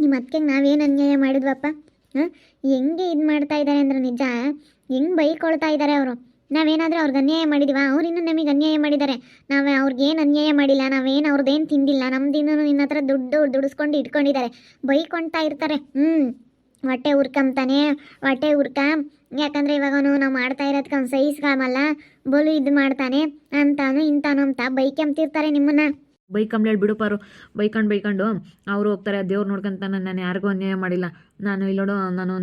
ನಿಮ್ಮ ಅತ್ತಿಗೆಗೆ ನಾವೇನು ಅನ್ಯಾಯ ಮಾಡಿದ್ವಪ್ಪ? ಹಾಂ, ಹೆಂಗೆ ಇದು ಮಾಡ್ತಾ ಇದ್ದಾರೆ ಅಂದ್ರೆ ನಿಜ, ಹೆಂಗೆ ಬೈಕೊಳ್ತಾ ಇದ್ದಾರೆ ಅವರು. ನಾವೇನಾದರೂ ಅವ್ರಿಗೆ ಅನ್ಯಾಯ ಮಾಡಿದ್ವಾ? ಅವ್ರು ಇನ್ನೂ ನಮಗೆ ಅನ್ಯಾಯ ಮಾಡಿದ್ದಾರೆ. ನಾವು ಅವ್ರಿಗೇನು ಅನ್ಯಾಯ ಮಾಡಿಲ್ಲ, ನಾವೇನು ಅವ್ರದ್ದೇನು ತಿಂದಿಲ್ಲ. ನಮ್ದಿನ್ನೂ ನಿನ್ನ ಹತ್ರ ದುಡ್ಡು ದುಡಿಸ್ಕೊಂಡು ಇಟ್ಕೊಂಡಿದ್ದಾರೆ, ಬೈಕೊಳ್ತಾ ಇರ್ತಾರೆ. ಹೊಟ್ಟೆ ಉರ್ಕಂತಾನೆ, ಹೊಟ್ಟೆ ಉರ್ಕ. ಯಾಕಂದರೆ ಇವಾಗ ನಾವು ಮಾಡ್ತಾ ಇರೋದಕ್ಕೆ ಅವ್ನು ಸಹಿಸ್ಕಾಮಲ್ಲ, ಬೋಲು ಇದು ಮಾಡ್ತಾನೆ ಅಂತಾನು ಇಂತಾನು ಅಂತ ಬೈಕೆಂಬ್ತಿರ್ತಾರೆ ನಿಮ್ಮನ್ನ. ಬೈಕಂಬ್ಲೇಳಿ ಬಿಡುಪಾರು. ಬೈಕೊಂಡು ಅವರು ಹೋಗ್ತಾರೆ. ದೇವ್ರು ನೋಡ್ಕೊಂತ ನಾನು ಯಾರಿಗೂ ಅನ್ಯಾಯ ಮಾಡಿಲ್ಲ. ನಾನು ಇಲ್ಲೋಡು, ನಾನು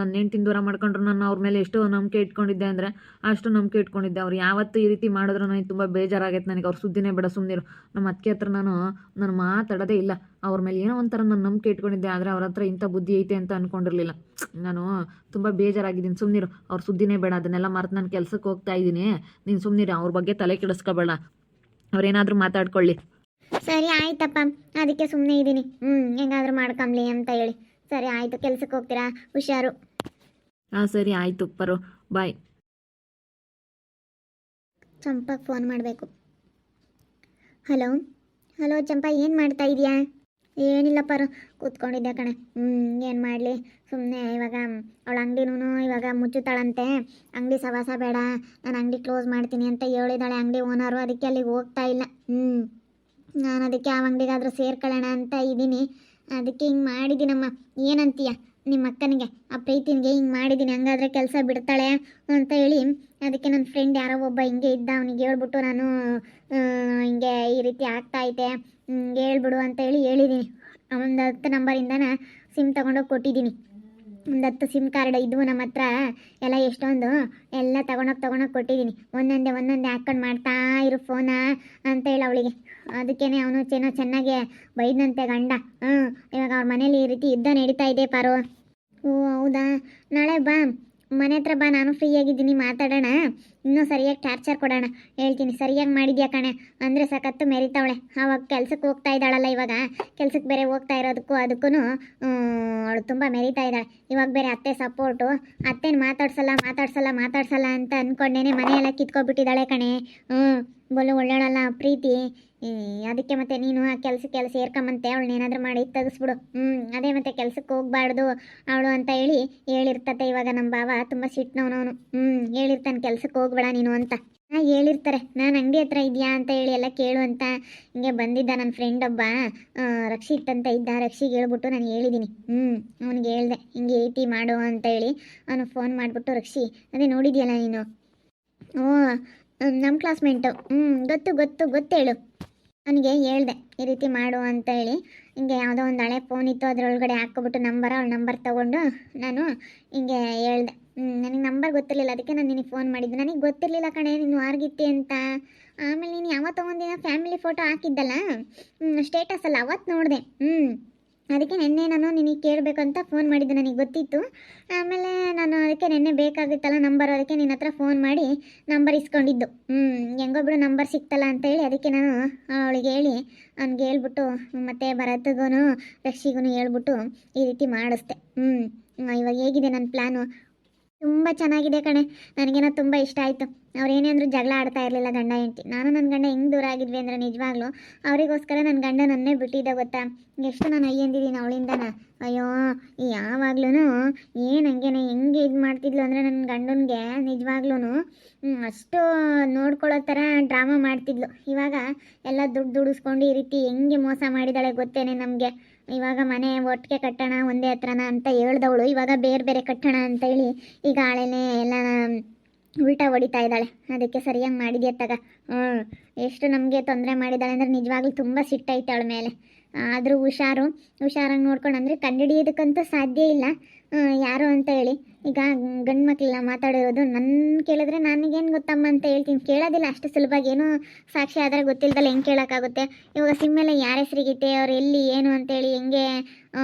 ನನ್ನ ಹೆಂಡ್ತಿನ ದೂರ ಮಾಡ್ಕೊಂಡ್ರು ನಾನು ಅವ್ರ ಮೇಲೆ ಎಷ್ಟು ನಂಬಿಕೆ ಇಟ್ಕೊಂಡಿದ್ದೆ ಅಂದರೆ ಅಷ್ಟು ನಂಬಿಕೆ ಇಟ್ಕೊಂಡಿದ್ದೆ. ಅವ್ರು ಯಾವತ್ತೂ ಈ ರೀತಿ ಮಾಡಿದ್ರು ನನಗೆ ತುಂಬ ಬೇಜಾರಾಗೈತೆ. ನನಗೆ ಅವ್ರ ಸುದ್ದಿನೇ ಬೇಡ, ಸುಮ್ಮನಿರು. ನಮ್ಮ ಅತ್ತಿಗೆ ಹತ್ರ ನಾನು ಮಾತಾಡೋದೇ ಇಲ್ಲ. ಅವ್ರ ಮೇಲೆ ಏನೋ ಒಂಥರ ನಾನು ನಂಬಿಕೆ ಇಟ್ಕೊಂಡಿದ್ದೆ, ಆದರೆ ಅವ್ರ ಹತ್ರ ಇಂಥ ಬುದ್ಧಿ ಐತೆ ಅಂತ ಅಂದ್ಕೊಂಡಿರಲಿಲ್ಲ. ನಾನು ತುಂಬ ಬೇಜಾರಾಗಿದ್ದೀನಿ, ಸುಮ್ಮನಿರು. ಅವ್ರ ಸುದ್ದಿನೇ ಬೇಡ, ಅದನ್ನೆಲ್ಲ ಮರೆತು ನಾನು ಕೆಲಸಕ್ಕೆ ಹೋಗ್ತಾ ಇದ್ದೀನಿ. ನೀನು ಸುಮ್ಮನಿರು, ಅವ್ರ ಬಗ್ಗೆ ತಲೆ ಕೆಡಿಸ್ಕೋಬೇಡ. ಅವ್ರೇನಾದರೂ ಮಾತಾಡ್ಕೊಳ್ಳಿ. ಸರಿ ಆಯ್ತಪ್ಪ, ಅದಕ್ಕೆ ಸುಮ್ಮನೆ ಇದ್ದೀನಿ. ಹೆಂಗಾದ್ರೂ ಮಾಡ್ಕೊಂಬ್ಲಿ ಅಂತ ಹೇಳಿ. ಸರಿ ಆಯಿತು, ಕೆಲ್ಸಕ್ಕೆ ಹೋಗ್ತೀರಾ? ಹುಷಾರು. ಹಾಂ ಸರಿ ಆಯಿತು ಪರು, ಬಾಯ್. ಚಂಪಾಗೆ ಫೋನ್ ಮಾಡಬೇಕು. ಹಲೋ ಹಲೋ ಚಂಪಾ, ಏನು ಮಾಡ್ತಾ ಇದೀಯಾ? ಏನಿಲ್ಲ ಪರು, ಕೂತ್ಕೊಂಡಿದ್ದೆ ಕಣೆ. ಏನು ಮಾಡಲಿ, ಸುಮ್ಮನೆ ಇವಾಗ ಅವಳ ಅಂಗಡಿನೂ ಇವಾಗ ಮುಚ್ಚುತ್ತಾಳಂತೆ. ಅಂಗಡಿ ಸವಾಸ ಬೇಡ, ನಾನು ಅಂಗಡಿ ಕ್ಲೋಸ್ ಮಾಡ್ತೀನಿ ಅಂತ ಹೇಳಿದಾಳೆ ಅಂಗಡಿ ಓನರು. ಅದಕ್ಕೆ ಅಲ್ಲಿಗೆ ಹೋಗ್ತಾ ಇಲ್ಲ. ನಾನು ಅದಕ್ಕೆ ಆ ಅಂಗಡಿಗಾದ್ರೂ ಸೇರ್ಕೊಳ್ಳೋಣ ಅಂತ ಇದ್ದೀನಿ. ಅದಕ್ಕೆ ಹಿಂಗೆ ಮಾಡಿದ್ದೀನಮ್ಮ. ಏನಂತೀಯ? ನಿಮ್ಮ ಅಕ್ಕನಿಗೆ, ಆ ಪ್ರೀತಿನಿಗೆ ಹಿಂಗೆ ಮಾಡಿದ್ದೀನಿ. ಹಂಗಾದ್ರೆ ಕೆಲಸ ಬಿಡ್ತಾಳೆ ಅಂತ ಹೇಳಿ ಅದಕ್ಕೆ ನನ್ನ ಫ್ರೆಂಡ್ ಯಾರೋ ಒಬ್ಬ ಹಿಂಗೆ ಇದ್ದ, ಅವನಿಗೆ ಹೇಳ್ಬಿಟ್ಟು ನಾನು ಹಿಂಗೆ ಈ ರೀತಿ ಆಗ್ತಾಯಿದೆ, ಹೇಳ್ಬಿಡು ಅಂತ ಹೇಳಿದ್ದೀನಿ. ಒಂದು 10 ನಂಬರಿಂದನ ಸಿಮ್ ತೊಗೊಂಡೋಗಿ ಕೊಟ್ಟಿದ್ದೀನಿ. ಒಂದು 10 ಸಿಮ್ ಕಾರ್ಡ್ ಇದ್ವು ನಮ್ಮ ಹತ್ರ ಎಲ್ಲ, ಎಷ್ಟೊಂದು ಎಲ್ಲ ತೊಗೊಂಡೋಗಿ ಕೊಟ್ಟಿದ್ದೀನಿ. ಒಂದೊಂದೇ ಹಾಕ್ಕೊಂಡು ಮಾಡ್ತಾ ಇರು ಫೋನ ಅಂತ ಹೇಳಿ ಅವಳಿಗೆ. ಅದಕ್ಕೇನೆ ಅವನು ಚೆನ್ನಾಗಿ ಬೈದಂತೆ ಗಂಡ. ಇವಾಗ ಅವ್ರ ಮನೇಲಿ ಈ ರೀತಿ ಯುದ್ಧ ನಡೀತಾ ಇದೆ ಪಾರು. ಓ ಹೌದಾ, ನಾಳೆ ಬಾ, ಮನೆ ಹತ್ರ ಬಾ, ನಾನು ಫ್ರೀ ಆಗಿದ್ದೀನಿ, ಮಾತಾಡೋಣ. ಇನ್ನೂ ಸರಿಯಾಗಿ ಟಾರ್ಚರ್ ಕೊಡೋಣ. ಹೇಳ್ತೀನಿ, ಸರಿಯಾಗಿ ಮಾಡಿದ್ಯಾ ಕಣೆ ಅಂದರೆ ಸಖತ್ತು ಮೆರಿತಾವಳೆ. ಆವಾಗ ಕೆಲ್ಸಕ್ಕೆ ಹೋಗ್ತಾ ಇದ್ದಾಳಲ್ಲ, ಇವಾಗ ಕೆಲ್ಸಕ್ಕೆ ಬೇರೆ ಹೋಗ್ತಾ ಇರೋದಕ್ಕೂ ಅದಕ್ಕೂ ಅವಳು ತುಂಬ ಮೆರಿತಾ ಇದ್ದಾಳೆ. ಇವಾಗ ಬೇರೆ ಅತ್ತೆ ಸಪೋರ್ಟು. ಅತ್ತೆನ ಮಾತಾಡ್ಸಲ್ಲ ಅಂತ ಅಂದ್ಕೊಂಡೇನೆ ಮನೆಯೆಲ್ಲ ಕಿತ್ಕೊಬಿಟ್ಟಿದ್ದಾಳೆ ಕಣೆ. ಬೋಲು ಒಳ್ಳೆಯಳಲ್ಲ ಪ್ರೀತಿ. ಅದಕ್ಕೆ ಮತ್ತೆ ನೀನು ಆ ಕೆಲಸಕ್ಕೆಲ್ಲ ಸೇರ್ಕೊಂಬಂತೆ ಅವಳನ್ನೇನಾದ್ರೂ ಮಾಡಿ ತೆಗಿಸ್ಬಿಡು. ಅದೇ ಮತ್ತೆ ಕೆಲ್ಸಕ್ಕೆ ಹೋಗ್ಬಾರ್ದು ಅವಳು ಅಂತ ಹೇಳಿರ್ತತೆ. ಇವಾಗ ನಮ್ಮ ಬಾವ ತುಂಬ ಸಿಟ್ನವನವನು. ಹೇಳಿರ್ತಾನೆ ಕೆಲ್ಸಕ್ಕೆ ಹೋಗ್ಬೇಡ ನೀನು ಅಂತ. ಹೇಳಿರ್ತಾರೆ, ನಾನು ಅಂಗಡಿ ಹತ್ರ ಇದೆಯಾ ಅಂತ ಹೇಳಿ ಎಲ್ಲ ಕೇಳು ಅಂತ. ಹಿಂಗೆ ಬಂದಿದ್ದ ನನ್ನ ಫ್ರೆಂಡ್ ಒಬ್ಬ, ರಕ್ಷಿತ್ ಅಂತ ಇದ್ದ. ರಕ್ಷಿಗೆ ಹೇಳ್ಬಿಟ್ಟು ನಾನು ಹೇಳಿದ್ದೀನಿ. ಅವನಿಗೆ ಹೇಳ್ದೆ ಹಿಂಗೆ ಏಟಿ ಮಾಡು ಅಂತ ಹೇಳಿ. ಅವನು ಫೋನ್ ಮಾಡಿಬಿಟ್ಟು, ರಕ್ಷಿ ಅದೇ ನೋಡಿದ್ಯಲ್ಲ ನೀನು, ಓ ನಮ್ಮ ಕ್ಲಾಸ್ಮೇಟು, ಗೊತ್ತೇಳು. ಅವನಿಗೆ ಹೇಳ್ದೆ ಈ ರೀತಿ ಮಾಡು ಅಂತ ಹೇಳಿ. ಹಿಂಗೆ ಯಾವುದೋ ಒಂದು ಹಳೆ ಫೋನ್ ಇತ್ತು, ಅದರೊಳಗಡೆ ಹಾಕ್ಕೊಬಿಟ್ಟು ಅವಳ ನಂಬರ್ ತೊಗೊಂಡು ನಾನು ಹಿಂಗೆ ಹೇಳ್ದೆ. ನನಗೆ ನಂಬರ್ ಗೊತ್ತಿರಲಿಲ್ಲ, ಅದಕ್ಕೆ ನಾನು ನಿನಗೆ ಫೋನ್ ಮಾಡಿದ್ದು. ನನಗೆ ಗೊತ್ತಿರಲಿಲ್ಲ ಕಣೆ ನೀನು ವಾರ್ಗಿತ್ತಿ ಅಂತ. ಆಮೇಲೆ ನೀನು ಯಾವತ್ತೋ ಒಂದಿನ ಫ್ಯಾಮಿಲಿ ಫೋಟೋ ಹಾಕಿದ್ದಲ್ಲ ಸ್ಟೇಟಸಲ್ಲಿ, ಅವತ್ತು ನೋಡಿದೆ. ಅದಕ್ಕೆ ನೆನ್ನೆ ನಾನು ನಿನಗೆ ಕೇಳಬೇಕು ಅಂತ ಫೋನ್ ಮಾಡಿದ್ದು, ನನಗೆ ಗೊತ್ತಿತ್ತು. ಆಮೇಲೆ ನಾನು ಅದಕ್ಕೆ ನೆನ್ನೆ ಬೇಕಾಗುತ್ತಲ್ಲ ನಂಬರ್, ಅದಕ್ಕೆ ನಿನ್ನ ಹತ್ರ ಫೋನ್ ಮಾಡಿ ನಂಬರ್ ಇಸ್ಕೊಂಡಿದ್ದು. ಹೆಂಗೊಬ್ಳು ನಂಬರ್ ಸಿಕ್ತಲ್ಲ ಅಂತೇಳಿ ಅದಕ್ಕೆ ನಾನು ಅವಳಿಗೆ ಹೇಳಿ ಅವ್ನಿಗೆ ಹೇಳ್ಬಿಟ್ಟು ಮತ್ತು ಭರತ್ಗೂ ರಕ್ಷಿಗೂ ಹೇಳ್ಬಿಟ್ಟು ಈ ರೀತಿ ಮಾಡಿಸ್ದೆ. ಇವಾಗ ಹೇಗಿದೆ ನನ್ನ ಪ್ಲ್ಯಾನು? ತುಂಬ ಚೆನ್ನಾಗಿದೆ ಕಣೆ, ನನಗೇನೋ ತುಂಬ ಇಷ್ಟ ಆಯಿತು. ಅವ್ರೇನೇ ಅಂದರೂ ಜಗಳ ಆಡ್ತಾ ಇರಲಿಲ್ಲ ಗಂಡ ಹೆಂಡತಿ. ನಾನು ನನ್ನ ಗಂಡ ಹೆಂಗೆ ದೂರ ಆಗಿದ್ವಿ ಅಂದರೆ ನಿಜವಾಗ್ಲೂ ಅವರಿಗೋಸ್ಕರ ನನ್ನ ಗಂಡ ನನ್ನೇ ಬಿಟ್ಟಿದ್ದೆ ಗೊತ್ತಾ. ಎಷ್ಟು ನಾನು ಅಯ್ಯಂದಿದ್ದೀನಿ ಅವಳಿಂದನ. ಅಯ್ಯೋ ಯಾವಾಗ್ಲೂ ಹಂಗೇನೆ ಹೆಂಗೆ ಇದು ಮಾಡ್ತಿದ್ಲು ಅಂದರೆ ನನ್ನ ಗಂಡನಿಗೆ ನಿಜವಾಗ್ಲೂ ಅಷ್ಟು ನೋಡ್ಕೊಳ್ಳೋ ಥರ ಡ್ರಾಮಾ ಮಾಡ್ತಿದ್ಲು. ಇವಾಗ ಎಲ್ಲ ದುಡಿಸ್ಕೊಂಡು ಈ ರೀತಿ ಹೆಂಗೆ ಮೋಸ ಮಾಡಿದಾಳೆ ಗೊತ್ತೇನೆ ನಮಗೆ. ಇವಾಗ ಮನೆ ಒಟ್ಟಿಗೆ ಕಟ್ಟೋಣ ಒಂದೇ ಹತ್ರನ ಅಂತ ಹೇಳ್ದವಳು, ಇವಾಗ ಬೇರೆ ಕಟ್ಟೋಣ ಅಂತ ಹೇಳಿ ಈಗ ಆಳೆನೇ ಎಲ್ಲ ಉಲ್ಟಾ ಹೊಡಿತಾ ಇದ್ದಾಳೆ. ಅದಕ್ಕೆ ಸರಿಯಾಗಿ ಮಾಡಿದ್ಯಾ ತಗ. ಎಷ್ಟು ನಮಗೆ ತೊಂದರೆ ಮಾಡಿದ್ದಾಳೆ ಅಂದರೆ ನಿಜವಾಗ್ಲೂ ತುಂಬ ಸಿಟ್ಟೈತೆ ಅವಳ ಮೇಲೆ. ಆದರೂ ಹುಷಾರಾಗಿ ನೋಡ್ಕೊಂಡು, ಅಂದರೆ ಕಂಡುಹಿಡಿಯೋದಕ್ಕಂತೂ ಸಾಧ್ಯ ಇಲ್ಲ ಯಾರು ಅಂತ ಹೇಳಿ. ಈಗ ಗಂಡು ಮಕ್ಕಳೆಲ್ಲ ಮಾತಾಡಿರೋದು ನನ್ನ ಕೇಳಿದ್ರೆ ನನಗೇನು ಗೊತ್ತಮ್ಮ ಅಂತ ಹೇಳ್ತೀನಿ. ಕೇಳೋದಿಲ್ಲ ಅಷ್ಟು ಸುಲಭವಾಗಿ, ಏನೋ ಸಾಕ್ಷಿ ಆದರೆ ಗೊತ್ತಿಲ್ದಲ್ಲ ಹೆಂಗೆ ಕೇಳೋಕ್ಕಾಗುತ್ತೆ. ಇವಾಗ ಸಿಮ್ಮೆಲ್ಲ ಯಾರ ಹೆಸರಿಗಿತ್ತೆ, ಅವ್ರು ಎಲ್ಲಿ ಏನು ಅಂತೇಳಿ ಹೆಂಗೆ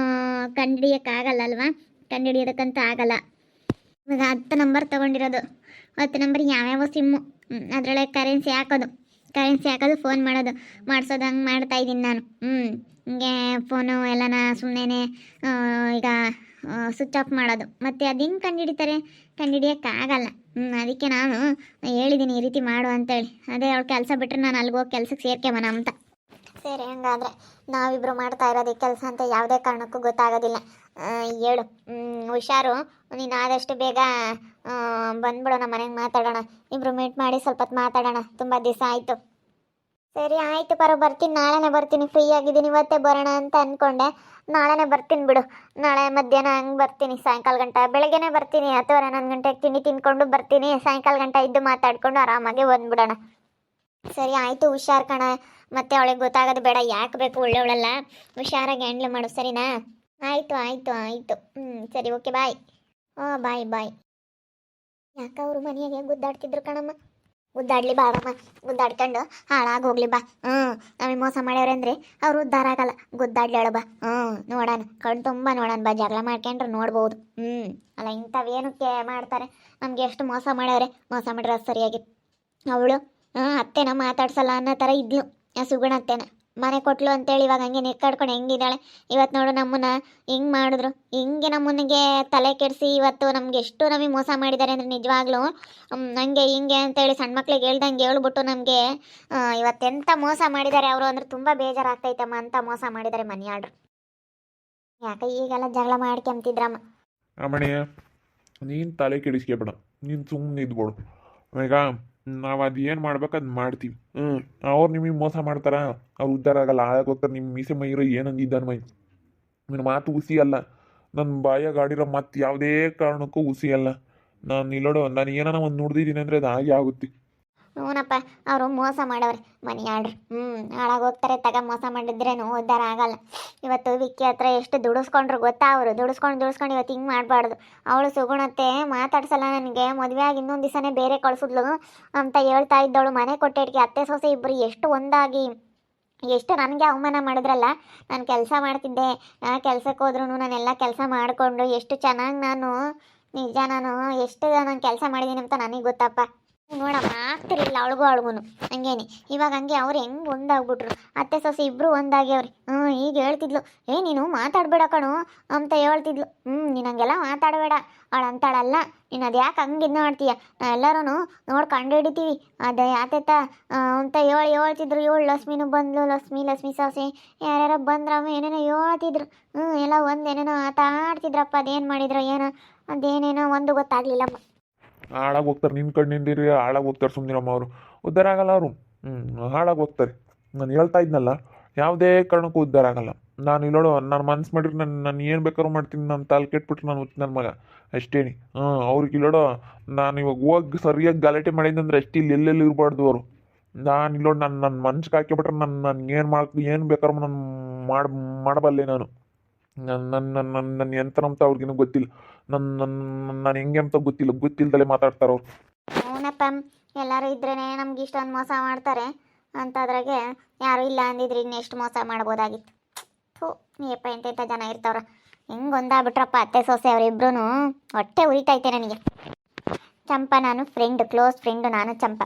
ಕಂಡುಹಿಡಿಯೋಕ್ಕಾಗಲ್ಲ, ಕಂಡುಹಿಡಿಯೋದಕ್ಕಂತೂ ಆಗಲ್ಲ. ಇವಾಗ 10 ನಂಬರ್ ತೊಗೊಂಡಿರೋದು, 10 ನಂಬರ್ ಯಾವ್ಯಾವ ಸಿಮ್ಮು, ಅದರೊಳಗೆ ಕರೆನ್ಸಿ ಹಾಕೋದು ಫೋನ್ ಮಾಡಿಸೋದು ಹಂಗೆ ಮಾಡ್ತಾಯಿದ್ದೀನಿ ನಾನು. ಹಿಂಗೆ ಫೋನು ಎಲ್ಲನ ಸುಮ್ಮನೆ ಈಗ ಸ್ವಿಚ್ ಆಫ್ ಮಾಡೋದು. ಮತ್ತು ಅದು ಹೆಂಗೆ ಕಂಡುಹಿಡಿಯೋಕ್ಕಾಗಲ್ಲ. ಅದಕ್ಕೆ ನಾನು ಹೇಳಿದ್ದೀನಿ ಈ ರೀತಿ ಮಾಡು ಅಂತೇಳಿ. ಅದೇ ಅವಳು ಕೆಲಸ ಬಿಟ್ಟರೆ ನಾನು ಅಲ್ಲಿಗೆ ಹೋಗಿ ಕೆಲಸಕ್ಕೆ ಸೇರ್ಕೊಂಬನ ಅಂತ. ಸರಿ ಹಂಗಾದ್ರೆ ನಾವಿಬ್ರು ಮಾಡ್ತಾ ಇರೋದು ಈ ಕೆಲಸ ಅಂತ ಯಾವುದೇ ಕಾರಣಕ್ಕೂ ಗೊತ್ತಾಗೋದಿಲ್ಲ. ಹೇಳು. ಹುಷಾರು. ನೀನು ಆದಷ್ಟು ಬೇಗ ಬಂದ್ಬಿಡೋಣ, ಮನೆಗೆ ಮಾತಾಡೋಣ. ಇಬ್ರು ಮೀಟ್ ಮಾಡಿ ಸ್ವಲ್ಪ ಹೊತ್ತು ಮಾತಾಡೋಣ, ತುಂಬ ದಿವಸ ಆಯಿತು. ಸರಿ ಆಯಿತು ಪರೋ, ಬರ್ತೀನಿ. ನಾಳೆನೇ ಬರ್ತೀನಿ, ಫ್ರೀ ಆಗಿದ್ದೀನಿ. ಇವತ್ತೇ ಬರೋಣ ಅಂತ ಅಂದ್ಕೊಂಡೆ. ನಾಳೆನೇ ಬರ್ತೀನಿ ಬಿಡು. ನಾಳೆ ಮಧ್ಯಾಹ್ನ ಹಂಗೆ ಬರ್ತೀನಿ, ಸಾಯಂಕಾಲ ಗಂಟ. ಬೆಳಗ್ಗೆನೇ ಬರ್ತೀನಿ, 10:30 ಗಂಟೆಗೆ ತಿಂಡಿ ತಿನ್ಕೊಂಡು ಬರ್ತೀನಿ. ಸಾಯಂಕಾಲ ಗಂಟ ಇದ್ದು ಮಾತಾಡ್ಕೊಂಡು ಆರಾಮಾಗಿ ಬಂದ್ಬಿಡೋಣ. ಸರಿ ಆಯಿತು, ಹುಷಾರು ಕಣ. ಮತ್ತೆ ಅವಳಿಗೆ ಗೊತ್ತಾಗೋದು ಬೇಡ, ಯಾಕೆ ಬೇಕು, ಒಳ್ಳೆಯವಳಲ್ಲ. ಹುಷಾರಾಗಿ ಹ್ಯಾಂಡ್ಲ್ ಮಾಡು, ಸರಿನಾ? ಆಯಿತು ಆಯಿತು ಆಯಿತು. ಸರಿ, ಓಕೆ, ಬಾಯ್. ಬಾಯ್ ಬಾಯ್. ಯಾಕೆ ಅವರು ಮನೆಯಾಗೆ ಗುದ್ದಾಡ್ತಿದ್ರು ಕಣಮ್ಮ? ಗುದ್ದಾಡ್ಲಿ ಬಾರಮ್ಮ, ಗುದ್ದಾಡ್ಕೊಂಡು ಹಾಳಾಗಿ ಹೋಗ್ಲಿ ಬಾ. ನಮಗೆ ಮೋಸ ಮಾಡ್ಯವ್ರೆ ಅಂದರೆ ಅವ್ರು ಉದ್ಧಾರ ಆಗಲ್ಲ. ಗುದ್ದಾಡ್ಲಿ ಹೇಳು ಬಾ. ನೋಡೋಣ, ಕಣ್ಣು ತುಂಬ ನೋಡೋಣ ಬಾ. ಜಗಳ ಮಾಡ್ಕೊಂಡ್ರೆ ನೋಡ್ಬೋದು. ಅಲ್ಲ, ಇಂಥವೇನಕ್ಕೆ ಮಾಡ್ತಾರೆ? ನಮ್ಗೆ ಎಷ್ಟು ಮೋಸ ಮಾಡ್ಯವ್ರೆ. ಮೋಸ ಮಾಡಿರೋ ಸರಿಯಾಗಿ. ಅವಳು ಅತ್ತೆನ ಮಾತಾಡ್ಸಲ್ಲ ಅನ್ನೋ ಥರ ಇದ್ಲು, ಆ ಸುಗುಣ ಅತ್ತೆನ. ಮನೆ ಕೊಟ್ಲು ಅಂತೇಳಿ ಇವಾಗ ಹಂಗೆ ನೆಕ್ಕಾಡ್ಕೊಂಡು ಹೆಂಗಿದ್ದಾಳೆ. ಇವತ್ತು ನೋಡು ನಮ್ಮನ್ನ ಹಿಂಗೆ ಮಾಡಿದ್ರು. ಹಿಂಗೆ ನಮ್ಮನಿಗೆ ತಲೆ ಕೆಡಿಸಿ ಇವತ್ತು ನಮ್ಗೆ ಎಷ್ಟು ನಮಗೆ ಮೋಸ ಮಾಡಿದ್ದಾರೆ ಅಂದರೆ ನಿಜವಾಗ್ಲೂ ಹಂಗೆ ಹಿಂಗೆ ಅಂತೇಳಿ ಸಣ್ಣ ಮಕ್ಳಿಗೆ ಹೇಳ್ದಂಗೆ ಹೇಳ್ಬಿಟ್ಟು ನಮಗೆ ಇವತ್ತೆಂಥ ಮೋಸ ಮಾಡಿದ್ದಾರೆ ಅವರು ಅಂದರೆ ತುಂಬ ಬೇಜಾರಾಗ್ತೈತಮ್ಮ. ಅಂತ ಮೋಸ ಮಾಡಿದ್ದಾರೆ ಮನೆಯಾಡ್ರು. ಯಾಕೆ ಈಗೆಲ್ಲ ಜಗಳ ಮಾಡ್ಕೊಂತಿದ್ರಮ್ಮ? ಅಮ್ಮಣಿಯ, ನೀನು ತಲೆ ಕೆಡಿಸ್ಕೊಬೇಡ, ನೀನು ಸುಮ್ಮನೆ ಇದ್ಬಿಡು. ಈಗ ನಾವು ಅದು ಏನು ಮಾಡ್ಬೇಕು ಅದು ಮಾಡ್ತೀವಿ. ಅವ್ರು ನಿಮಗೆ ಮೋಸ ಮಾಡ್ತಾರ, ಅವ್ರು ಉದ್ಧಾರ ಆಗಲ್ಲ, ಆಗ ಹೋಗ್ತಾರೆ. ನಿಮ್ಮ ಮೀಸೆ ಮೈರೋ ಏನಂದಿದ್ದಾನ ಮೈ, ನಿನ್ನ ಮಾತು ಹುಸಿ ಅಲ್ಲ. ನನ್ನ ಬಾಯಾಗ ಆಡಿರೋ ಮಾತು ಯಾವುದೇ ಕಾರಣಕ್ಕೂ ಹುಸಿ ಅಲ್ಲ. ನಾನು ಇಲ್ಲೋಡು, ನಾನು ಏನಾನ ಒಂದು ನುಡ್ದಿದ್ದೀನಿ ಅಂದರೆ ಅದು ಹಾಗೆ ಆಗುತ್ತೆ. ಹ್ಞೂನಪ್ಪ, ಅವರು ಮೋಸ ಮಾಡವ್ರೆ ಮನೆಯಾಡ್ರು. ಹಾಳಾಗೋಗ್ತಾರೆ. ಮೋಸ ಮಾಡಿದ್ರೇನು ಉದ್ಧಾರ ಆಗಲ್ಲ. ಇವತ್ತು ವಿಕ್ಕಿ ಹತ್ರ ಎಷ್ಟು ದುಡಿಸ್ಕೊಂಡ್ರು ಗೊತ್ತಾ? ಅವರು ದುಡಿಸ್ಕೊಂಡು ಇವತ್ತು ಹಿಂಗೆ ಮಾಡಬಾರ್ದು. ಅವಳು ಸುಗುಣತ್ತೆ ಮಾತಾಡ್ಸಲ್ಲ, ನನಗೆ ಮದುವೆ ಆಗಿ ಇನ್ನೊಂದು ದಿವಸನೇ ಬೇರೆ ಕಳಿಸಿದ್ಲು ಅಂತ ಹೇಳ್ತಾ ಇದ್ದವಳು. ಮನೆ ಕೊಟ್ಟೆಡ್ಗೆ ಅತ್ತೆ ಸೊಸೆ ಇಬ್ಬರು ಎಷ್ಟು ಒಂದಾಗಿ ಎಷ್ಟು ನನಗೆ ಅವಮಾನ ಮಾಡಿದ್ರಲ್ಲ. ನಾನು ಕೆಲಸ ಮಾಡ್ತಿದ್ದೆ, ಕೆಲಸಕ್ಕೆ ಹೋದ್ರೂ ನಾನೆಲ್ಲ ಕೆಲಸ ಮಾಡಿಕೊಂಡು ಎಷ್ಟು ಚೆನ್ನಾಗಿ ನಾನು ನಿಜ ನಾನು ಎಷ್ಟು ನಾನು ಕೆಲಸ ಮಾಡಿದ್ದೀನಿ ಅಂತ ನನಗೆ ಗೊತ್ತಪ್ಪ. ನೋಡಮ್ಮ, ಆಗ್ತಿರ್ಲಿಲ್ಲ ಅವಳಿಗೂ ಹಂಗೇನೆ. ಇವಾಗ ಹಂಗೆ ಅವ್ರು ಹೆಂಗೆ ಒಂದಾಗ್ಬಿಟ್ರು. ಅತ್ತೆ ಸೊಸೆ ಇಬ್ಬರು ಒಂದಾಗ್ಯವ್ರಿ. ಈಗ ಹೇಳ್ತಿದ್ಲು, ನೀನು ಮಾತಾಡಬೇಡ ಕಣು ಅಂತ ಹೇಳ್ತಿದ್ಲು. ನೀನು ಹಂಗೆಲ್ಲ ಮಾತಾಡಬೇಡ, ಅವಳು ಅಂತಾಳಲ್ಲ. ನೀನು ಅದು ಯಾಕೆ ಹಂಗೆ ಇದು ಮಾಡ್ತೀಯ, ನಾ ಎಲ್ಲರೂ ನೋಡಿ ಕಂಡು ಹಿಡಿತೀವಿ ಅದೇ ಯಾತೆತ್ತ ಅಂತ ಹೇಳ್ತಿದ್ರು. ಲಕ್ಷ್ಮಿನೂ ಬಂದ್ಲು, ಲಕ್ಷ್ಮಿ ಸೊಸೆ ಯಾರ್ಯಾರೋ ಬಂದ್ರವ ಏನೇನೋ ಹೇಳ್ತಿದ್ರು. ಎಲ್ಲ ಒಂದೇನೇನೋ ಆಟ ಆಡ್ತಿದ್ರಪ್ಪ. ಅದೇನು ಮಾಡಿದ್ರು ಏನೋ, ಅದೇನೇನೋ ಒಂದು ಗೊತ್ತಾಗ್ಲಿಲ್ಲಮ್ಮ. ಹಾಳಾಗಿ ಹೋಗ್ತಾರೆ. ನಿನ್ನ ಕಣ್ಣಿಂದಿರಿ ಹಾಳಾಗಿ ಹೋಗ್ತಾರೆ. ಸುಮ್ಮನಿರಮ್ಮ, ಅವರು ಉದ್ಧಾರ ಆಗಲ್ಲ. ಅವರು ಹಾಳಾಗಿ ಹೋಗ್ತಾರೆ. ನಾನು ಹೇಳ್ತಾ ಇದ್ನಲ್ಲ, ಯಾವುದೇ ಕಾರಣಕ್ಕೂ ಉದ್ಧಾರ ಆಗಲ್ಲ. ನಾನು ಇಲ್ಲೋಡು, ನಾನು ಮನ್ಸು ಮಾಡಿದ್ರೆ ನಾನು ಏನು ಬೇಕಾದ್ರೂ ಮಾಡ್ತೀನಿ. ನಾನು ತಾಲ್ ಕೆಟ್ಬಿಟ್ರೆ ನಾನು ನನ್ನ ಮಗ ಅಷ್ಟೇನಿ. ಅವ್ರಿಗೆ ಇಲ್ಲೋಡು, ನಾನು ಇವಾಗ ಹೋಗಿ ಸರಿಯಾಗಿ ಗಲಾಟೆ ಮಾಡಿದ್ದಂದ್ರೆ ಅಷ್ಟು ಇಲ್ಲಿ ಎಲ್ಲೆಲ್ಲಿ ಇರಬಾರ್ದು ಅವರು. ನಾನು ಇಲ್ಲೋಡು, ನನ್ನ ಮನ್ಸಿಗೆ ಹಾಕಿಬಿಟ್ರೆ ನಾನು ಏನು ಬೇಕಾದ್ರೂ ನಾನು ಮಾಡಬಲ್ಲೆ. ನನ್ನ ಎಂತನಂತ ಅವ್ರಿಗೇನು ಗೊತ್ತಿಲ್ಲ. ನಾನು ಹೆಂಗೆ ಅಂತ ಗೊತ್ತಿಲ್ದಲೆ ಮಾತಾಡ್ತಾರೆ ಅವ್ರು. ಹ್ಞೂನಪ್ಪ, ಎಲ್ಲರೂ ಇದ್ರೇ ನಮ್ಗೆ ಇಷ್ಟೊಂದು ಮೋಸ ಮಾಡ್ತಾರೆ ಅಂತದ್ರಾಗೆ ಯಾರು ಇಲ್ಲ ಅಂದಿದ್ರೆ ಇನ್ನೆಷ್ಟು ಮೋಸ ಮಾಡ್ಬೋದಾಗಿತ್ತು. ನೀಯಪ್ಪ, ಎಂತೆಂಥ ಜನ ಇರ್ತಾವ್ರ. ಹೆಂಗೆ ಒಂದಾಗ್ಬಿಟ್ರಪ್ಪ ಅತ್ತೆ ಸೊಸೆ ಅವರಿಬ್ರು. ಹೊಟ್ಟೆ ಉರಿತೈತೆ ನನಗೆ. ಚಂಪ ನಾನು ಕ್ಲೋಸ್ ಫ್ರೆಂಡು ನಾನು ಚಂಪ.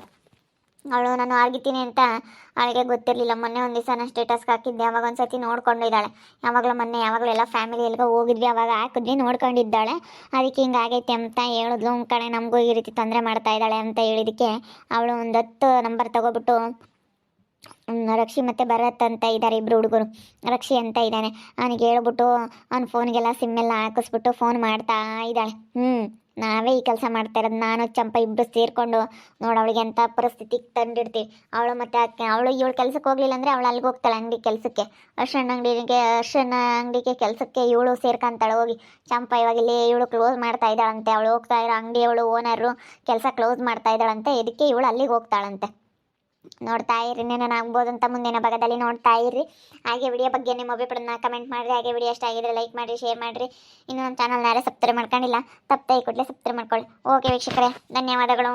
ಅವಳು ನಾನು ಆಗಿದ್ದೀನಿ ಅಂತ ಅವಳಿಗೆ ಗೊತ್ತಿರಲಿಲ್ಲ. ಮೊನ್ನೆ ಒಂದು ದಿವಸ ನಾನು ಸ್ಟೇಟಸ್ಗೆ ಹಾಕಿದ್ದೆ, ಅವಾಗ ಒಂದು ಸತಿ ನೋಡ್ಕೊಂಡಿದ್ದಾಳೆ. ಯಾವಾಗಲೂ ಎಲ್ಲ ಫ್ಯಾಮಿಲಿ ಎಲ್ಗೋ ಹೋಗಿದ್ವಿ, ಅವಾಗ ಹಾಕಿದ್ವಿ, ನೋಡ್ಕೊಂಡಿದ್ದಾಳೆ. ಅದಕ್ಕೆ ಹಿಂಗೆ ಆಗೈತೆ ಅಂತ ಹೇಳಿದ್ಲು. ಕಡೆ ನಮಗೂ ಈ ರೀತಿ ತೊಂದರೆ ಮಾಡ್ತಾ ಇದ್ದಾಳೆ ಅಂತ ಹೇಳಿದಕ್ಕೆ ಅವಳು ಒಂದು 10 ನಂಬರ್ ತೊಗೊಬಿಟ್ಟು, ರಕ್ಷಿ ಮತ್ತು ಭರತ್ ಅಂತ ಇದ್ದಾರೆ ಇಬ್ಬರು ಹುಡುಗರು. ರಕ್ಷಿ ಅಂತ ಇದ್ದಾನೆ, ಅವನಿಗೆ ಹೇಳ್ಬಿಟ್ಟು ಅವ್ನ ಫೋನ್ಗೆಲ್ಲ ಸಿಮ್ಮೆಲ್ಲ ಹಾಕಿಸ್ಬಿಟ್ಟು ಫೋನ್ ಮಾಡ್ತಾ ಇದ್ದಾಳೆ. ನಾವೇ ಈ ಕೆಲಸ ಮಾಡ್ತಾ ಇರೋದು, ನಾನು ಚಂಪ ಇಬ್ಬರು ಸೇರಿಕೊಂಡು. ಅವಳಿಗೆ ಅಂಥ ಪರಿಸ್ಥಿತಿಗೆ ತಂದಿಡ್ತೀವಿ. ಅವಳು ಮತ್ತು ಇವಳು ಕೆಲಸಕ್ಕೆ ಹೋಗ್ಲಿಲ್ಲ ಅಂದರೆ ಅವಳು ಅಲ್ಲಿಗೆ ಹೋಗ್ತಾಳೆ ಅಂಗಡಿ ಕೆಲಸಕ್ಕೆ. ಅರ್ಶನ ಅಂಗಡಿಗೆ ಕೆಲಸಕ್ಕೆ ಇವಳು ಸೇರ್ಕೊಂತಾಳೆ ಹೋಗಿ. ಚಂಪ ಇವಾಗ ಇಲ್ಲಿ ಇವಳು ಕ್ಲೋಸ್ ಮಾಡ್ತಾ ಇದ್ದಾಳಂತೆ. ಅವಳು ಹೋಗ್ತಾ ಇರೋ ಅಂಗಡಿ ಅವಳು ಓನರು ಕೆಲಸ ಕ್ಲೋಸ್ ಮಾಡ್ತಾ ಇದ್ದಾಳಂತೆ. ಇದಕ್ಕೆ ಇವಳು ಅಲ್ಲಿಗೆ ಹೋಗ್ತಾಳಂತೆ. ನೋಡ್ತಾ ಇರ್ರಿ, ಏನೇನು ಆಗ್ಬೋದು ಅಂತ ಮುಂದಿನ ಭಾಗದಲ್ಲಿ ನೋಡ್ತಾ ಇರ್ರಿ. ಹಾಗೆ ವಿಡಿಯೋ ಬಗ್ಗೆ ನಿಮ್ಮ ಅಭಿಪ್ರಾಯನ ಕಮೆಂಟ್ ಮಾಡಿರಿ. ಹಾಗೆ ವಿಡಿಯೋ ಇಷ್ಟ ಆಗಿದ್ರೆ ಲೈಕ್ ಮಾಡಿರಿ, ಶೇರ್ ಮಾಡಿರಿ. ಇನ್ನು ನಮ್ಮ ಚಾನಲ್ನ ಯಾರೇ ಸಬ್ಸ್ಕ್ರೈಬ್ ಮಾಡ್ಕೊಂಡಿಲ್ಲ, ತಪ್ಪದೆ ಈ ಕೂಡಲೇ ಸಬ್ಸ್ಕ್ರೈಬ್ ಮಾಡ್ಕೊಳ್ಳಿ. ಓಕೆ ವೀಕ್ಷಕರೇ, ಧನ್ಯವಾದಗಳು.